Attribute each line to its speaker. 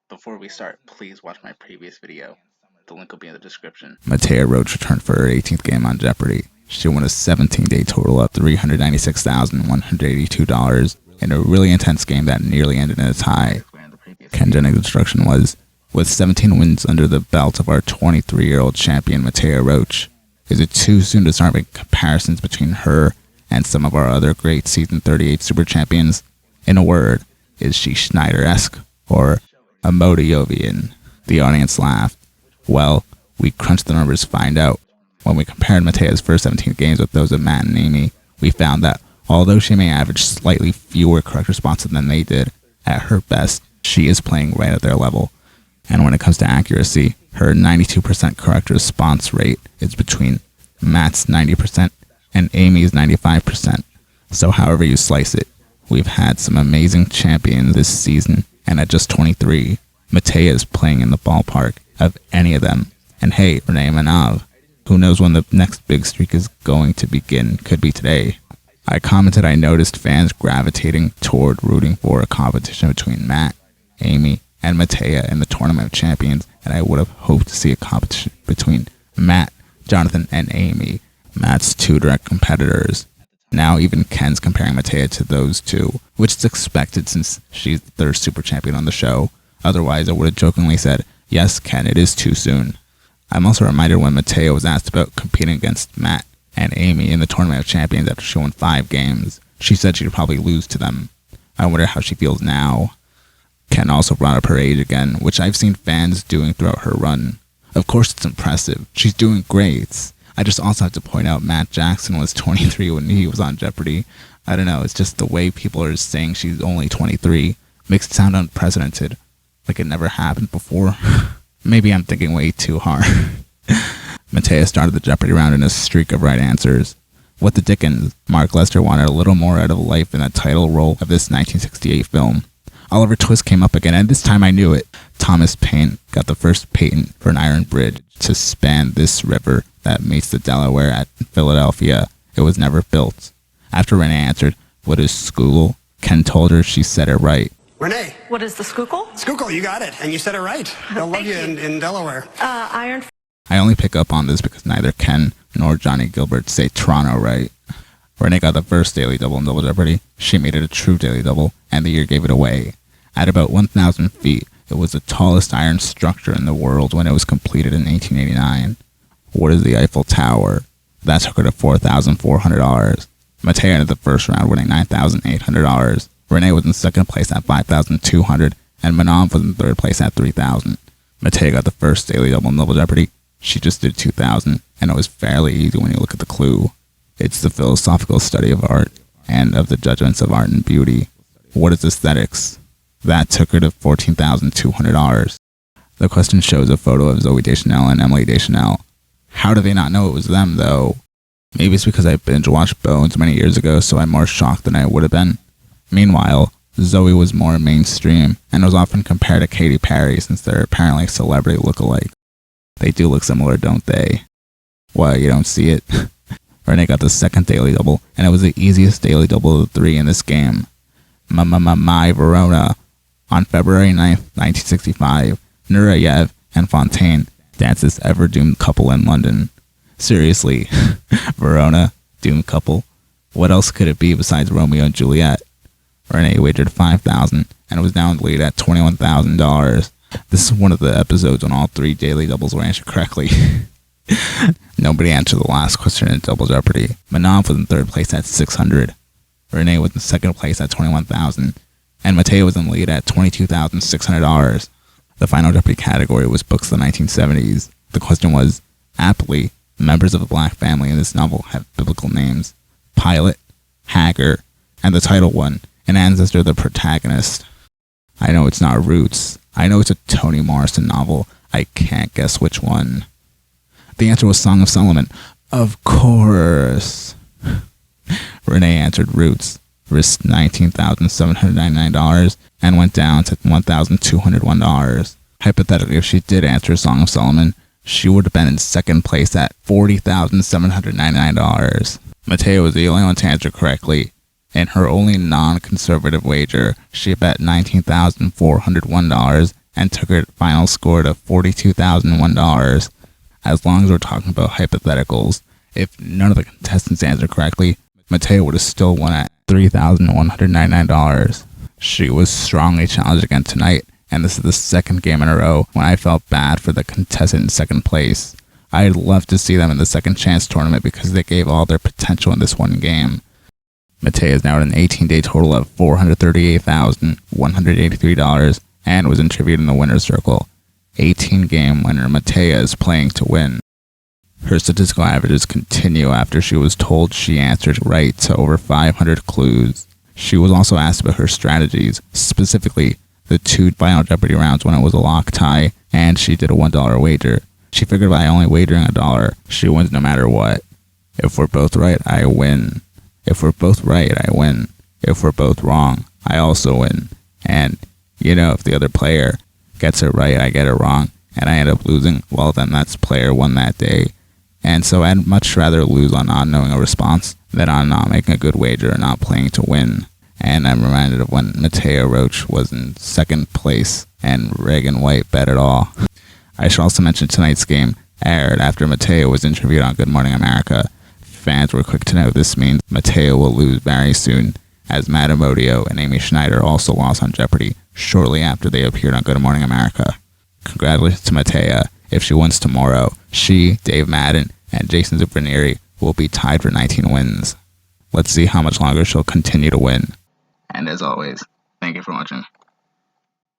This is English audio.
Speaker 1: Before we start, please watch my previous video. The link will be in the description.
Speaker 2: Mattea Roach returned for her 18th game on Jeopardy. She won a 17-day total of $396,182 in a really intense game that nearly ended in a tie. Ken Jennings' instruction was, with 17 wins under the belt of our 23-year-old champion Mattea Roach, is it too soon to start making comparisons between her and some of our other great season 38 super champions? In a word, is she Schneider-esque or Amodiovian? The audience laughed. Well, we crunched the numbers to find out. When we compared Mattea's first 17 games with those of Matt and Amy, we found that although she may average slightly fewer correct responses than they did, at her best, she is playing right at their level. And when it comes to accuracy, her 92% correct response rate is between Matt's 90% and Amy's 95%. So however you slice it, we've had some amazing champions this season, and at just 23, Mattea is playing in the ballpark of any of them. And hey, Renee Manav, who knows when the next big streak is going to begin? Could be today. I commented I noticed fans gravitating toward rooting for a competition between Matt, Amy, and Mattea in the Tournament of Champions, and I would have hoped to see a competition between Matt, Jonathan, and Amy, Matt's two direct competitors. Now even Ken's comparing Mattea to those two, which is expected since she's the third super champion on the show. Otherwise, I would have jokingly said, yes, Ken, it is too soon. I'm also reminded when Mattea was asked about competing against Matt and Amy in the Tournament of Champions after she won 5 games, she said she'd probably lose to them. I wonder how she feels now. Ken also brought up her age again, which I've seen fans doing throughout her run. Of course it's impressive. She's doing great. I just also have to point out Matt Jackson was 23 when he was on Jeopardy. I don't know, it's just the way people are saying she's only 23 makes it sound unprecedented, like it never happened before. Maybe I'm thinking way too hard. Mattea started the Jeopardy round in a streak of right answers. What the dickens? Mark Lester wanted a little more out of life in the title role of this 1968 film. Oliver Twist came up again, and this time I knew it. Thomas Paine got the first patent for an iron bridge to span this river that meets the Delaware at Philadelphia. It was never built. After Renee answered, "What is Schuylkill?" Ken told her she said it right.
Speaker 3: Renee.
Speaker 4: What is the Schuylkill?
Speaker 3: Schuylkill, you got it. And you said it right. They'll love you in Delaware.
Speaker 4: Iron.
Speaker 2: I only pick up on this because neither Ken nor Johnny Gilbert say Toronto right. Renee got the first daily double in Double Jeopardy. She made it a true daily double, and the year gave it away. At about 1,000 feet, it was the tallest iron structure in the world when it was completed in 1889. What is the Eiffel Tower? That took her to $4,400. Mattea entered the first round winning $9,800. Renee was in second place at $5,200, and Manav was in third place at $3,000. Mattea got the first daily double in Double Jeopardy. She just did $2,000, and it was fairly easy when you look at the clue. It's the philosophical study of art and of the judgments of art and beauty. What is aesthetics? That took her to $14,200. The question shows a photo of Zooey Deschanel and Emily Deschanel. How do they not know it was them, though? Maybe it's because I binge-watched Bones many years ago, so I'm more shocked than I would have been. Meanwhile, Zoe was more mainstream and was often compared to Katy Perry since they're apparently celebrity look-alike. They do look similar, don't they? What, you don't see it? Renee got the second daily double, and it was the easiest daily double of the 3 in this game. My Verona. On February 9th, 1965, Nureyev and Fontaine danced this ever-doomed couple in London. Seriously, Verona, doomed couple? What else could it be besides Romeo and Juliet? Renee wagered $5,000 and was now in the lead at $21,000. This is one of the episodes when all 3 daily doubles were answered correctly. Nobody answered the last question in Double Jeopardy. Manav was in third place at $600. Renee was in second place at $21,000. And Mattea was in the lead at $22,600. The final Jeopardy category was books of the 1970s. The question was, aptly, members of the black family in this novel have biblical names. Pilate, Hagar, and the title one, an ancestor of the protagonist. I know it's not Roots. I know it's a Toni Morrison novel. I can't guess which one. The answer was Song of Solomon. Of course. Renee answered Roots, risked $19,799, and went down to $1,201. Hypothetically, if she did answer Song of Solomon, she would have been in second place at $40,799. Mattea was the only one to answer correctly. In her only non-conservative wager, she bet $19,401 and took her final score to $42,001. As long as we're talking about hypotheticals, if none of the contestants answered correctly, Mattea would have still won at $3,199. She was strongly challenged again tonight, and this is the second game in a row when I felt bad for the contestant in second place. I'd love to see them in the second chance tournament because they gave all their potential in this one game. Mattea is now at an 18-day total of $438,183 and was interviewed in the winner's circle. 18-game winner Mattea is playing to win. Her statistical averages continue after she was told she answered right to over 500 clues. She was also asked about her strategies, specifically the 2 final Jeopardy rounds when it was a lock tie, and she did a $1 wager. She figured by only wagering $1, she wins no matter what. If we're both right, I win. If we're both right, I win. If we're both wrong, I also win. And, if the other player gets it right, I get it wrong, and I end up losing, well then that's player won that day. And so I'd much rather lose on not knowing a response than on not making a good wager or not playing to win. And I'm reminded of when Mattea Roach was in second place and Reagan White bet it all. I should also mention tonight's game aired after Mattea was interviewed on Good Morning America. Fans were quick to know this means Mattea will lose very soon, as Matt Amodio and Amy Schneider also lost on Jeopardy shortly after they appeared on Good Morning America. Congratulations to Mattea. If she wins tomorrow, she, Dave Madden, and Jason Zubranieri will be tied for 19 wins. Let's see how much longer she'll continue to win.
Speaker 1: And as always, thank you for watching.